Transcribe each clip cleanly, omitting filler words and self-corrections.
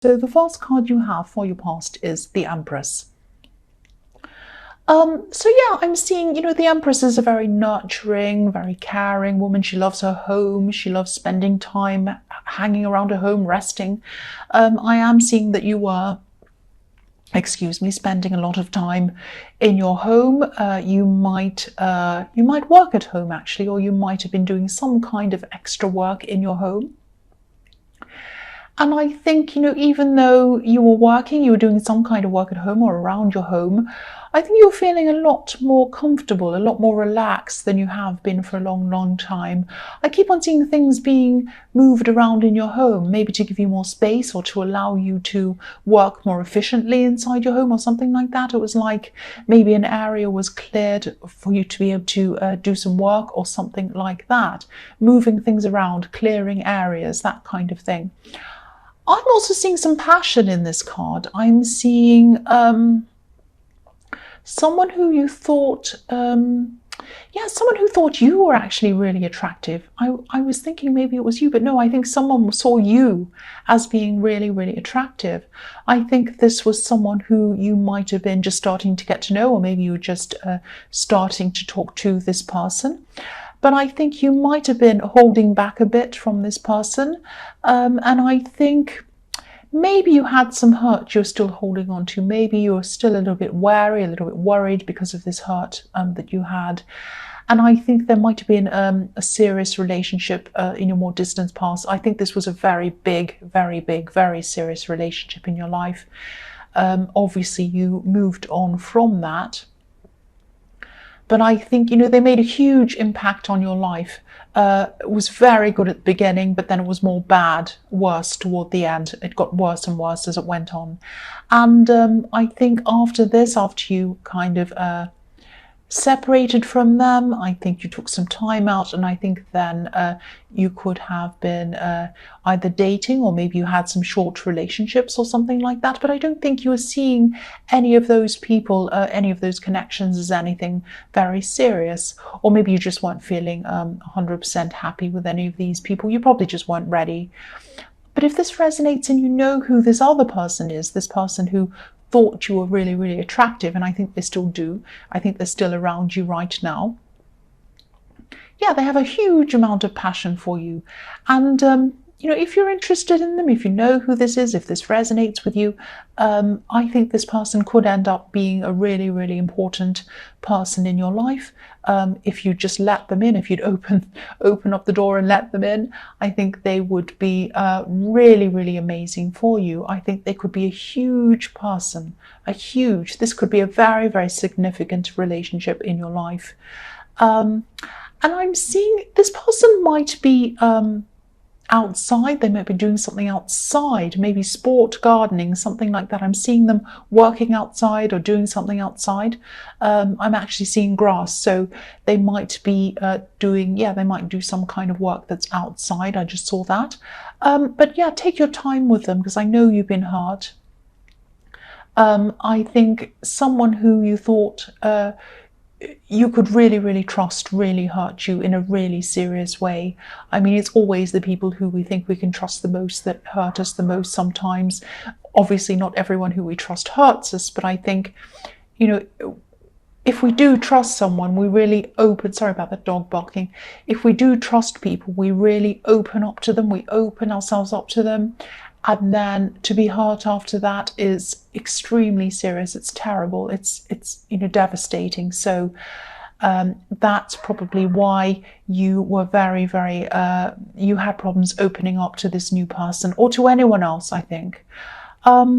So the first card you have for your past is the Empress. So yeah, I'm seeing, the Empress is a very nurturing, very caring woman. She loves her home. She loves spending time hanging around her home, resting. I am seeing that you were, spending a lot of time in your home. You might work at home actually, or you might have been doing some kind of extra work in your home. And I think, even though you were working, you were doing some kind of work at home or around your home, I think you're feeling a lot more comfortable, a lot more relaxed than you have been for a long, long time. I keep on seeing things being moved around in your home, maybe to give you more space or to allow you to work more efficiently inside your home or something like that. It was like maybe an area was cleared for you to be able to do some work or something like that. Moving things around, clearing areas, that kind of thing. I'm also seeing some passion in this card. I'm seeing someone who you thought, someone who thought you were actually really attractive. I was thinking maybe it was you, but no, I think someone saw you as being really, really attractive. I think this was someone who you might have been just starting to get to know, or maybe you were just starting to talk to this person. But I think you might have been holding back a bit from this person. And I think maybe you had some hurt you're still holding on to. Maybe you're still a little bit wary, a little bit worried because of this hurt that you had. And I think there might have been a serious relationship in your more distant past. I think this was a very big, very serious relationship in your life. Obviously, you moved on from that. But I think, they made a huge impact on your life. It was very good at the beginning, but then it was more worse toward the end. It got worse and worse as it went on. And I think after this, after you kind of separated from them, I think you took some time out, and I think then you could have been either dating, or maybe you had some short relationships or something like that. But I don't think you were seeing any of those people, any of those connections as anything very serious. Or maybe you just weren't feeling 100% happy with any of these people. You probably just weren't ready. But if this resonates and you know who this other person is, this person who thought you were really, really attractive, and I think they still do. I think they're still around you right now. Yeah, they have a huge amount of passion for you. And, if you're interested in them, if you know who this is, if this resonates with you, I think this person could end up being a really, really important person in your life. If you just let them in, if you'd open up the door and let them in, I think they would be really, really amazing for you. I think they could be a huge person, this could be a very, very significant relationship in your life. And I'm seeing this person might be outside. They might be doing something outside, maybe sport, gardening, something like that. I'm seeing them working outside or doing something outside. I'm actually seeing grass, so they might be they might do some kind of work that's outside. I just saw that. But yeah, take your time with them, because I know you've been hurt. I think someone who you thought you could really, really trust really hurt you in a really serious way. I mean, it's always the people who we think we can trust the most that hurt us the most sometimes. Obviously, not everyone who we trust hurts us, but I think, if we do trust someone, we really open, sorry about that dog barking. If we do trust people, we really open up to them, we open ourselves up to them. And then to be hurt after that is extremely serious. It's terrible. It's devastating. So that's probably why you were very, very, you had problems opening up to this new person, or to anyone else, I think. But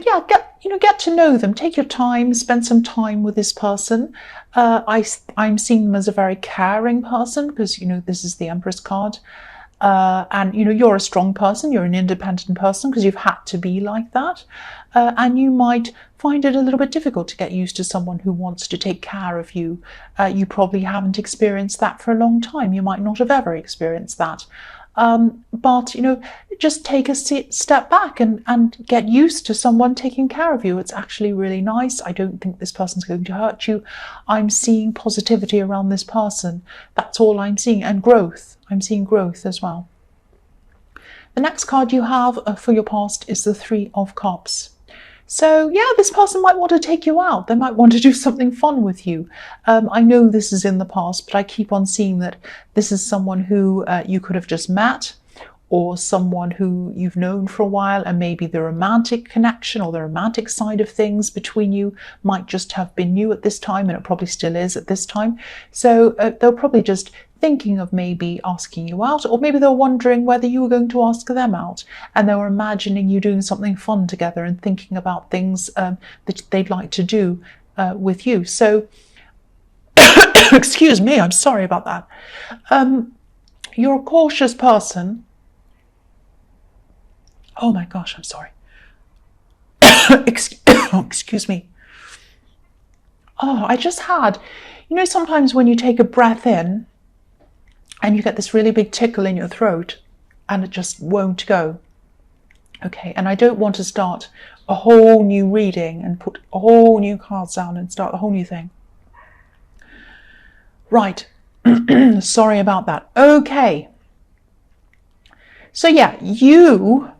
yeah, get to know them. Take your time, spend some time with this person. I'm seeing them as a very caring person, because, this is the Empress card. And you're a strong person, you're an independent person, because you've had to be like that, and you might find it a little bit difficult to get used to someone who wants to take care of you. You probably haven't experienced that for a long time. You might not have ever experienced that. But just take a step back and get used to someone taking care of you. It's actually really nice. I don't think this person's going to hurt you. I'm seeing positivity around this person. That's all I'm seeing. And growth. I'm seeing growth as well. The next card you have for your past is the Three of Cups. So yeah, this person might want to take you out. They might want to do something fun with you. I know this is in the past, but I keep on seeing that this is someone who you could have just met, or someone who you've known for a while, and maybe the romantic connection or the romantic side of things between you might just have been new at this time, and it probably still is at this time. So they're probably just thinking of maybe asking you out, or maybe they're wondering whether you were going to ask them out, and they were imagining you doing something fun together and thinking about things that they'd like to do with you. So, excuse me, I'm sorry about that. You're a cautious person. Oh my gosh, I'm sorry. Excuse me. Oh, I just had, you know, sometimes when you take a breath in and you get this really big tickle in your throat and it just won't go. Okay, and I don't want to start a whole new reading and put a whole new cards down and start a whole new thing. Right. Sorry about that. Okay. So yeah, you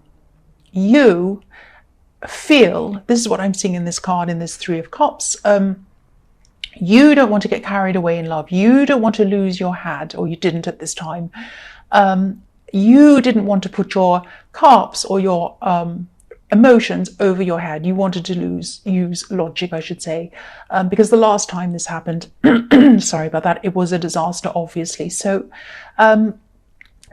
feel, this is what I'm seeing in this card, in this Three of Cups, you don't want to get carried away in love. You don't want to lose your head, or you didn't at this time. You didn't want to put your cups or your emotions over your head. You wanted to use logic, I should say, because the last time this happened, sorry about that, it was a disaster, obviously. So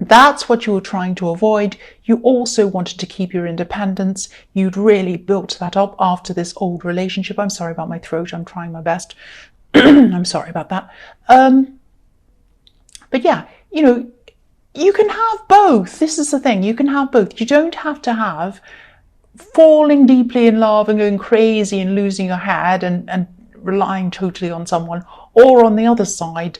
that's what you were trying to avoid. You also wanted to keep your independence. You'd really built that up after this old relationship. I'm sorry about my throat. I'm trying my best. I'm sorry about that. But yeah, you know, you can have both. This is the thing. You can have both. You don't have to have falling deeply in love and going crazy and losing your head and relying totally on someone, or on the other side,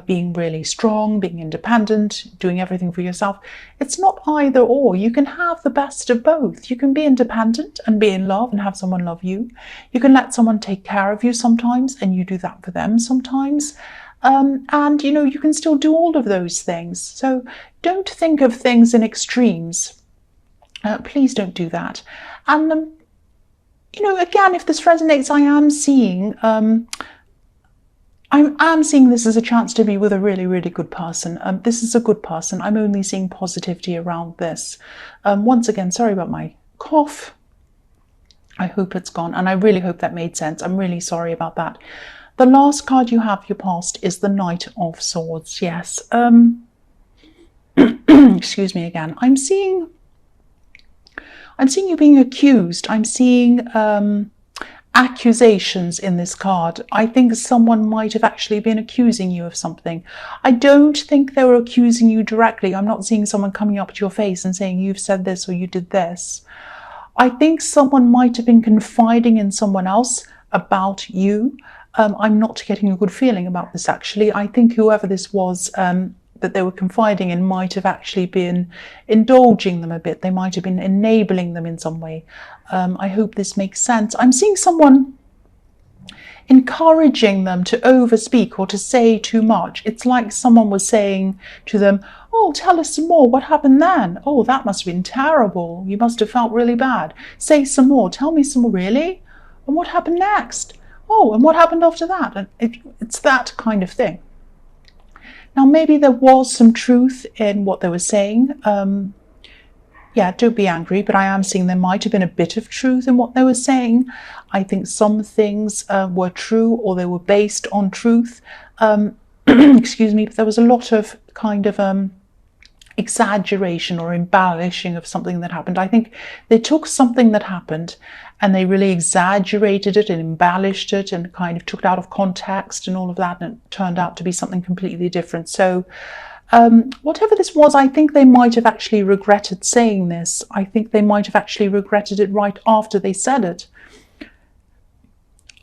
being really strong, being independent, doing everything for yourself. It's not either or. You can have the best of both. You can be independent and be in love and have someone love you. You can let someone take care of you sometimes, and you do that for them sometimes. And, you know, you can still do all of those things. So don't think of things in extremes. Please don't do that. And, you know, again, if this resonates, I am seeing... I'm seeing this as a chance to be with a really, really good person. This is a good person. I'm only seeing positivity around this. Once again, sorry about my cough. I hope it's gone, and I really hope that made sense. I'm really sorry about that. The last card you have, your past, is the Knight of Swords. Yes. Excuse me again. I'm seeing you being accused. I'm seeing accusations in this card. I think someone might have actually been accusing you of something. I don't think they were accusing you directly. I'm not seeing someone coming up to your face and saying you've said this or you did this. I think someone might have been confiding in someone else about you. I'm not getting a good feeling about this, actually. I think whoever this was that they were confiding in might have actually been indulging them a bit. They might have been enabling them in some way. I hope this makes sense. I'm seeing someone encouraging them to overspeak or to say too much. It's like someone was saying to them, oh, tell us some more. What happened then? Oh, that must have been terrible. You must have felt really bad. Say some more. Tell me some more. Really? And what happened next? Oh, and what happened after that? And it's that kind of thing. Now, maybe there was some truth in what they were saying. Yeah, don't be angry, but I am seeing there might have been a bit of truth in what they were saying. I think some things were true, or they were based on truth. Excuse me, but there was a lot of kind of exaggeration or embellishing of something that happened. I think they took something that happened and they really exaggerated it and embellished it and kind of took it out of context and all of that, and it turned out to be something completely different. So whatever this was, I think they might have actually regretted saying this. I think they might have actually regretted it right after they said it.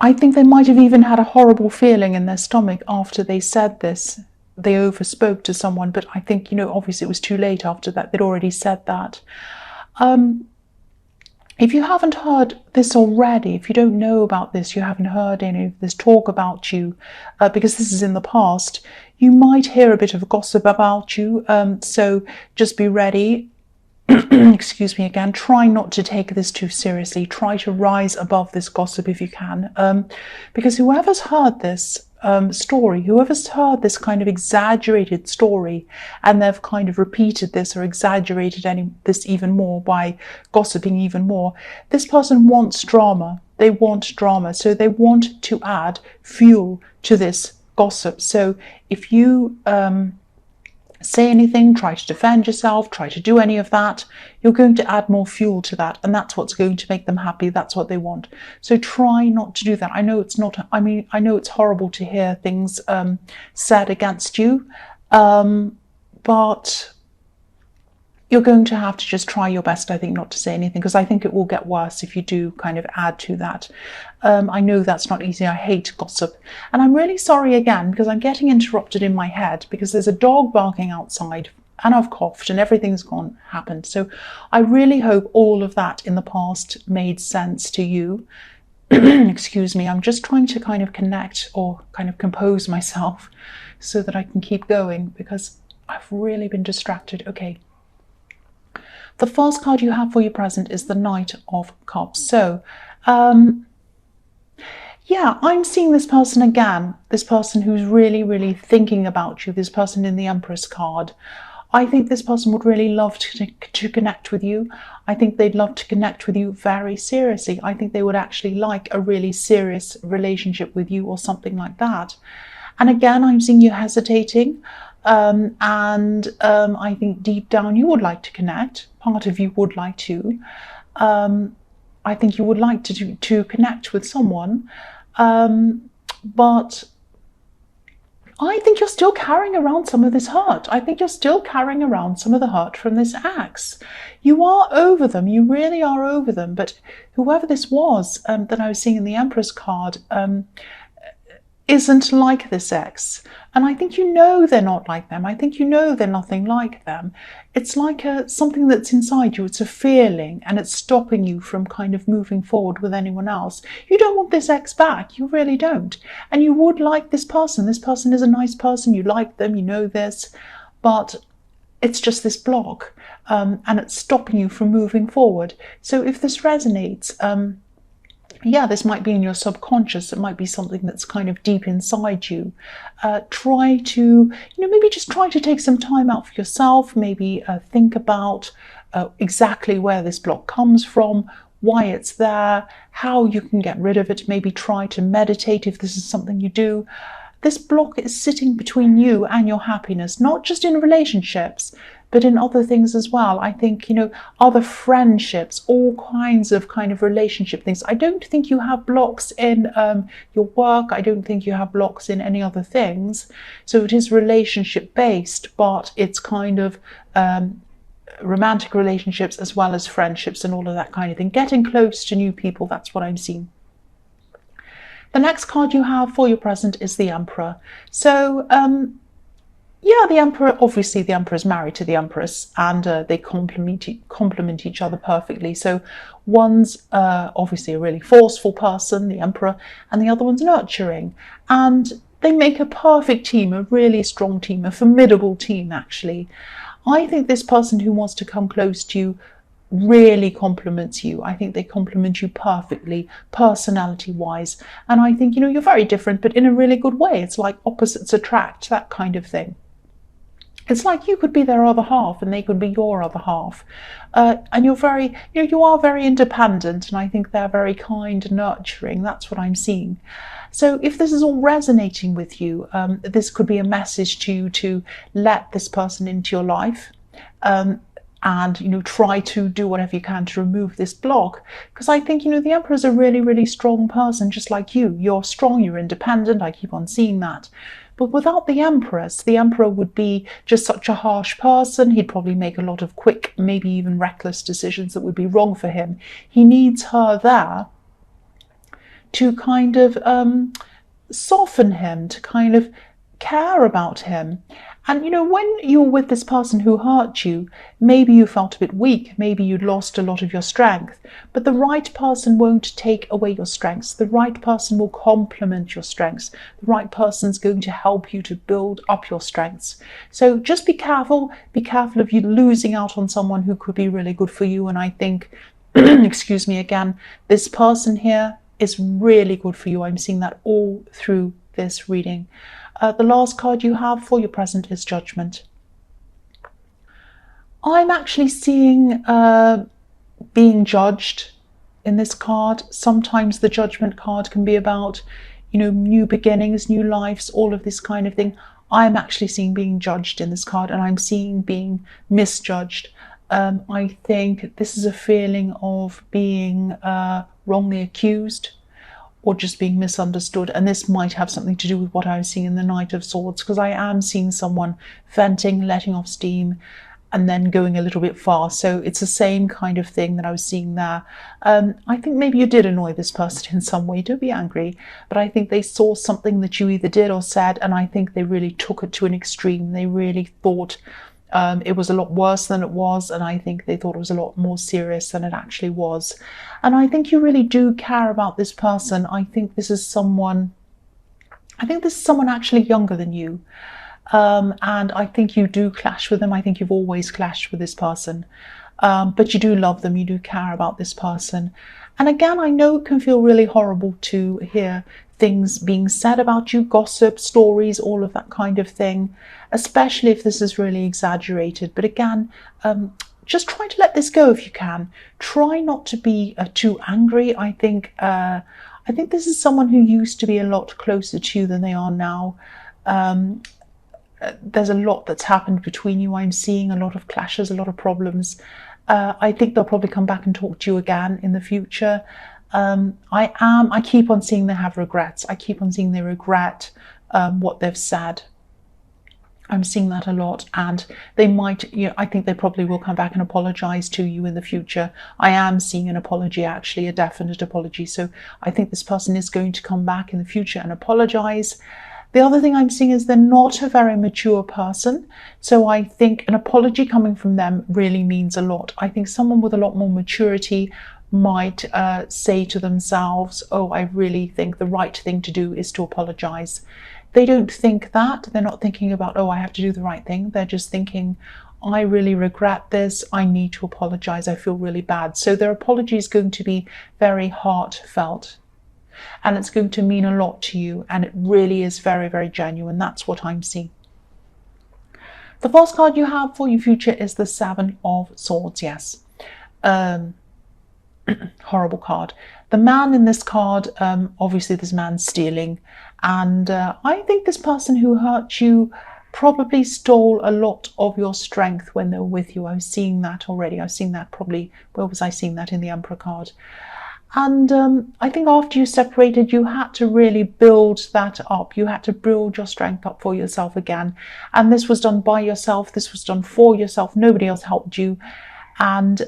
I think they might have even had a horrible feeling in their stomach after they said this. They overspoke to someone, but I think, you know, obviously it was too late after that. They'd already said that. If you haven't heard this already, if you don't know about this, you haven't heard any of this talk about you, because this is in the past, you might hear a bit of gossip about you. So just be ready. excuse me again, try not to take this too seriously. Try to rise above this gossip if you can, because whoever's heard this story, whoever's heard this kind of exaggerated story, and they've kind of repeated this or exaggerated this even more by gossiping even more, this person wants drama. They want drama, so they want to add fuel to this gossip. So if you say anything, try to defend yourself, try to do any of that, you're going to add more fuel to that, and that's what's going to make them happy. That's what they want. So try not to do that. I know it's not, I know it's horrible to hear things said against you, but you're going to have to just try your best, I think, not to say anything, because I think it will get worse if you do kind of add to that. I know that's not easy. I hate gossip. And I'm really sorry again, because I'm getting interrupted in my head because there's a dog barking outside and I've coughed and everything's happened. So I really hope all of that in the past made sense to you. Excuse me. I'm just trying to kind of connect or kind of compose myself so that I can keep going, because I've really been distracted. Okay. The first card you have for your present is the Knight of Cups. So, yeah, I'm seeing this person again, this person who's really, really thinking about you, this person in the Empress card. I think this person would really love to connect with you. I think they'd love to connect with you very seriously. I think they would actually like a really serious relationship with you or something like that. And again, I'm seeing you hesitating. I think deep down you would like to connect. Part of you would like to. I think you would like to connect with someone, but I think you're still carrying around some of this hurt. I think you're still carrying around some of the hurt from this ex. You are over them. You really are over them. But whoever this was that I was seeing in the Empress card isn't like this ex. And I think you know they're not like them. I think you know they're nothing like them. It's like something that's inside you. It's a feeling, and it's stopping you from kind of moving forward with anyone else. You don't want this ex back. You really don't. And you would like this person. This person is a nice person. You like them. You know this. But it's just this block. And it's stopping you from moving forward. So if this resonates, yeah, this might be in your subconscious. It might be something that's kind of deep inside you. Try to, maybe just try to take some time out for yourself. Maybe think about exactly where this block comes from, why it's there, how you can get rid of it. Maybe try to meditate if this is something you do. This block is sitting between you and your happiness, not just in relationships, but in other things as well. I think, other friendships, all kinds of kind of relationship things. I don't think you have blocks in your work. I don't think you have blocks in any other things. So it is relationship based, but it's kind of romantic relationships as well as friendships and all of that kind of thing. Getting close to new people, that's what I'm seeing. The next card you have for your present is the Emperor. So, yeah, the Emperor, obviously the Emperor is married to the Empress, and they complement each other perfectly. So one's obviously a really forceful person, the Emperor, and the other one's nurturing. And they make a perfect team, a really strong team, a formidable team, actually. I think this person who wants to come close to you really compliments you. I think they complement you perfectly, personality-wise. And I think, you're very different, but in a really good way. It's like opposites attract, that kind of thing. It's like you could be their other half and they could be your other half. And you're very, you are very independent, and I think they're very kind and nurturing. That's what I'm seeing. So if this is all resonating with you, this could be a message to you to let this person into your life. And try to do whatever you can to remove this block, because I think the Emperor is a really, really strong person, just like you. You're strong, you're independent. I keep on seeing that. But without the Empress, the Emperor would be just such a harsh person. He'd probably make a lot of quick, maybe even reckless decisions that would be wrong for him. He needs her there to kind of soften him, to kind of care about him. And when you're with this person who hurt you, maybe you felt a bit weak, maybe you'd lost a lot of your strength, but the right person won't take away your strengths. The right person will complement your strengths. The right person's going to help you to build up your strengths. So just be careful of you losing out on someone who could be really good for you. And I think, excuse me again, this person here is really good for you. I'm seeing that all through this reading. The last card you have for your present is Judgment. I'm actually seeing being judged in this card. Sometimes the Judgment card can be about, new beginnings, new lives, all of this kind of thing. I'm actually seeing being judged in this card, and I'm seeing being misjudged. I think this is a feeling of being wrongly accused, or just being misunderstood. And this might have something to do with what I was seeing in the Knight of Swords, because I am seeing someone venting, letting off steam, and then going a little bit far. So it's the same kind of thing that I was seeing there. I think maybe you did annoy this person in some way. Don't be angry. But I think they saw something that you either did or said, and I think they really took it to an extreme. They really thought it was a lot worse than it was, and I think they thought it was a lot more serious than it actually was. And I think you really do care about this person. I think this is someone actually younger than you, and I think you do clash with them. I think you've always clashed with this person, but you do love them. You do care about this person. And again, I know it can feel really horrible to hear things being said about you, gossip, stories, all of that kind of thing, especially if this is really exaggerated. But again, just try to let this go if you can. Try not to be too angry. I think this is someone who used to be a lot closer to you than they are now. There's a lot that's happened between you. I'm seeing a lot of clashes, a lot of problems. I think they'll probably come back and talk to you again in the future. I keep on seeing they have regrets. I keep on seeing they regret what they've said. I'm seeing that a lot, and they might, I think they probably will come back and apologize to you in the future. I am seeing an apology, actually, a definite apology. So I think this person is going to come back in the future and apologize. The other thing I'm seeing is they're not a very mature person. So I think an apology coming from them really means a lot. I think someone with a lot more maturity might say to themselves, oh, I really think the right thing to do is to apologize. They don't think that. They're not thinking about, oh, I have to do the right thing. They're just thinking, I really regret this. I need to apologize. I feel really bad. So their apology is going to be very heartfelt, and it's going to mean a lot to you. And it really is very, very genuine. That's what I'm seeing. The first card you have for your future is the Seven of Swords. Yes. Horrible card. The man in this card, obviously this man's stealing, and I think this person who hurt you probably stole a lot of your strength when they were with you. I was seeing that already. I was seeing that probably, where was I seeing that? In the Emperor card. And I think after you separated, you had to really build that up. You had to build your strength up for yourself again. And this was done by yourself. This was done for yourself. Nobody else helped you. And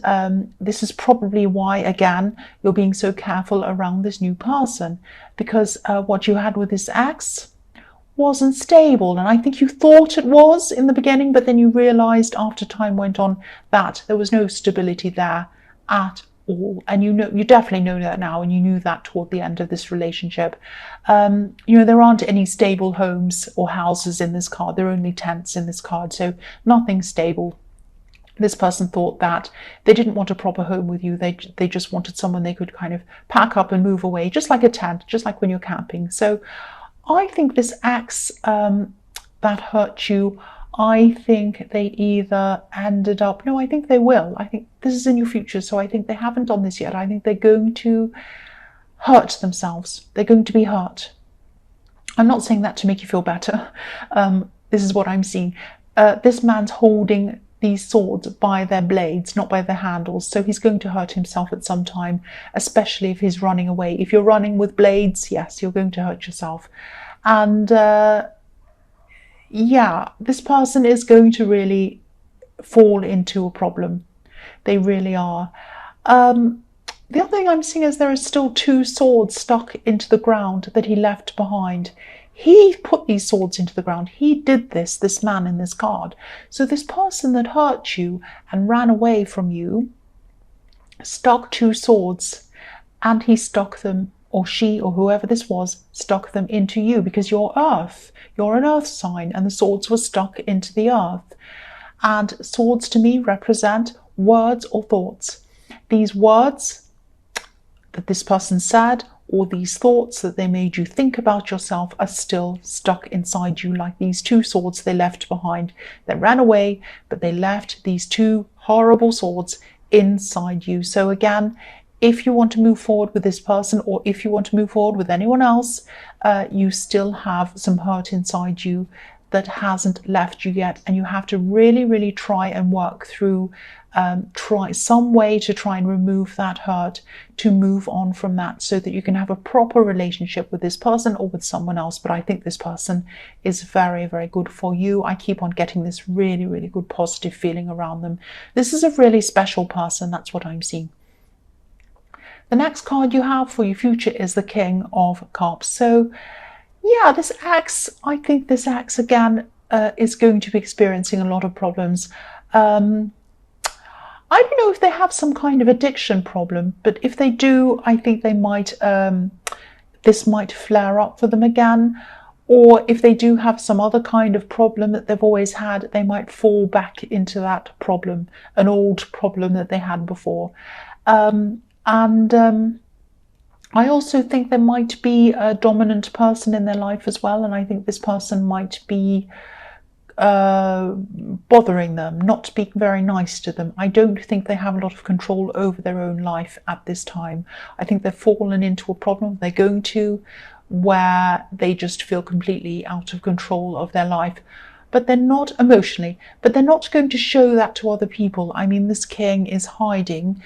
this is probably why, again, you're being so careful around this new person, because what you had with this ex wasn't stable. And I think you thought it was in the beginning, but then you realized after time went on that there was no stability there at all. And you definitely know that now, and you knew that toward the end of this relationship. There aren't any stable homes or houses in this card. There are only tents in this card, so nothing stable. This person thought that they didn't want a proper home with you. They just wanted someone they could kind of pack up and move away, just like a tent, just like when you're camping. So I think this ex that hurt you, I think they either ended up, no, I think they will. I think this is in your future, so I think they haven't done this yet. I think they're going to hurt themselves. They're going to be hurt. I'm not saying that to make you feel better. This is what I'm seeing. This man's holding these swords by their blades, not by their handles. So he's going to hurt himself at some time, especially if he's running away. If you're running with blades, yes, you're going to hurt yourself. And this person is going to really fall into a problem. They really are. The other thing I'm seeing is there are still two swords stuck into the ground that he left behind. He put these swords into the ground. He did this man in this card. So this person that hurt you and ran away from you stuck 2 swords, and he stuck them, or she, or whoever this was, stuck them into you, because you're earth. You're an earth sign, and the swords were stuck into the earth. And swords to me represent words or thoughts. These words that this person said, or these thoughts that they made you think about yourself, are still stuck inside you, like these 2 swords they left behind. They ran away, but they left these 2 horrible swords inside you. So again, if you want to move forward with this person, or if you want to move forward with anyone else, you still have some hurt inside you that hasn't left you yet, and you have to really, really try and work through, try some way to try and remove that hurt, to move on from that, so that you can have a proper relationship with this person or with someone else. But I think this person is very, very good for you. I keep on getting this really, really good positive feeling around them. This is a really special person. That's what I'm seeing. The next card you have for your future is the King of Cups. So yeah, this ex, I think this ex again is going to be experiencing a lot of problems. I don't know if they have some kind of addiction problem, but if they do, I think they might, this might flare up for them again. Or if they do have some other kind of problem that they've always had, they might fall back into that problem, an old problem that they had before. I also think there might be a dominant person in their life as well, and I think this person might be bothering them, not being very nice to them. I don't think they have a lot of control over their own life at this time. I think they've fallen into a problem they're going to, where they just feel completely out of control of their life. But they're not emotionally, but they're not going to show that to other people. I mean, this king is hiding.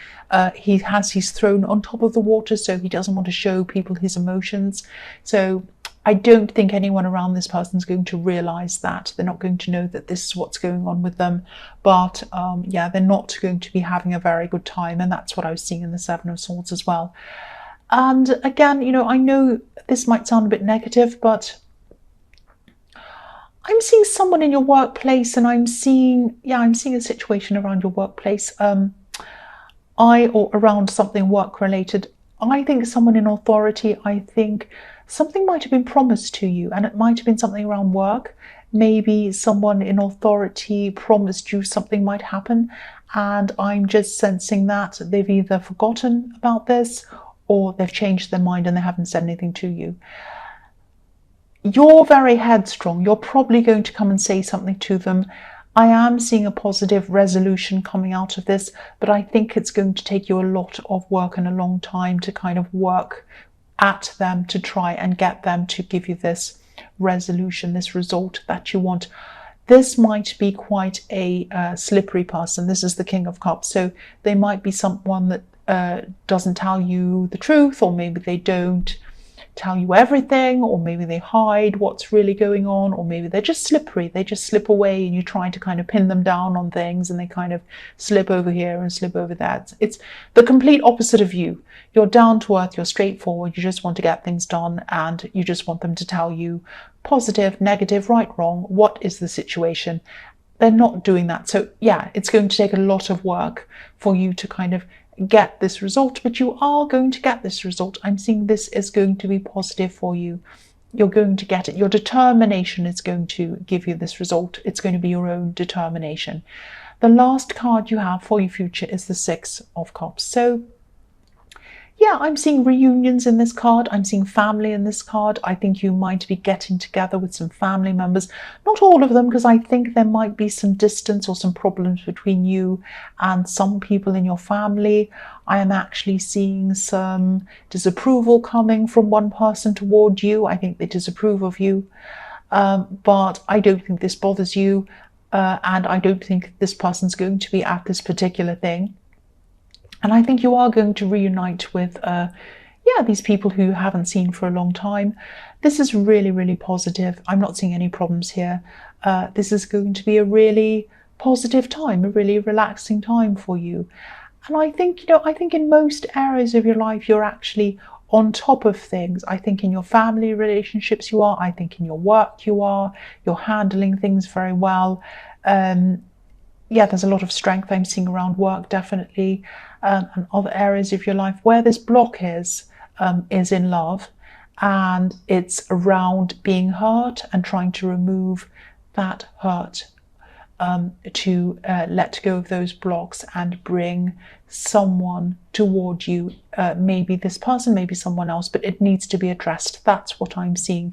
He's thrown on top of the water, so he doesn't want to show people his emotions. So I don't think anyone around this person is going to realize that. They're not going to know that this is what's going on with them. But yeah, they're not going to be having a very good time. And that's what I was seeing in the Seven of Swords as well. And again, you know, I know this might sound a bit negative, but I'm seeing someone in your workplace, and I'm seeing a situation around your workplace, or around something work related. I think someone in authority, I think something might have been promised to you, and it might have been something around work. Maybe someone in authority promised you something might happen, and I'm just sensing that they've either forgotten about this, or they've changed their mind and they haven't said anything to you. You're very headstrong. You're probably going to come and say something to them. I am seeing a positive resolution coming out of this, but I think it's going to take you a lot of work and a long time to kind of work at them to try and get them to give you this resolution, this result that you want. This might be quite a slippery person. This is the King of Cups. So they might be someone that doesn't tell you the truth, or maybe they don't tell you everything, or maybe they hide what's really going on, or maybe they're just slippery. They just slip away and you're trying to kind of pin them down on things, and they kind of slip over here and slip over there. It's the complete opposite of you. You're down to earth, you're straightforward, you just want to get things done, and you just want them to tell you positive, negative, right, wrong, what is the situation. They're not doing that. So yeah, it's going to take a lot of work for you to kind of get this result, but you are going to get this result. I'm seeing this is going to be positive for you. You're going to get it. Your determination is going to give you this result. It's going to be your own determination. The last card you have for your future is the Six of Cups. So yeah, I'm seeing reunions in this card. I'm seeing family in this card. I think you might be getting together with some family members. Not all of them, because I think there might be some distance or some problems between you and some people in your family. I am actually seeing some disapproval coming from one person toward you. I think they disapprove of you, but I don't think this bothers you, and I don't think this person's going to be at this particular thing. And I think you are going to reunite with, these people who you haven't seen for a long time. This is really, really positive. I'm not seeing any problems here. This is going to be a really positive time, a really relaxing time for you. And I think, I think in most areas of your life, you're actually on top of things. I think in your family relationships you are, I think in your work you are, you're handling things very well. Yeah, there's a lot of strength I'm seeing around work, definitely, and other areas of your life. Where this block is in love, and it's around being hurt and trying to remove that hurt, to let go of those blocks and bring someone toward you, maybe this person, maybe someone else, but it needs to be addressed. That's what I'm seeing.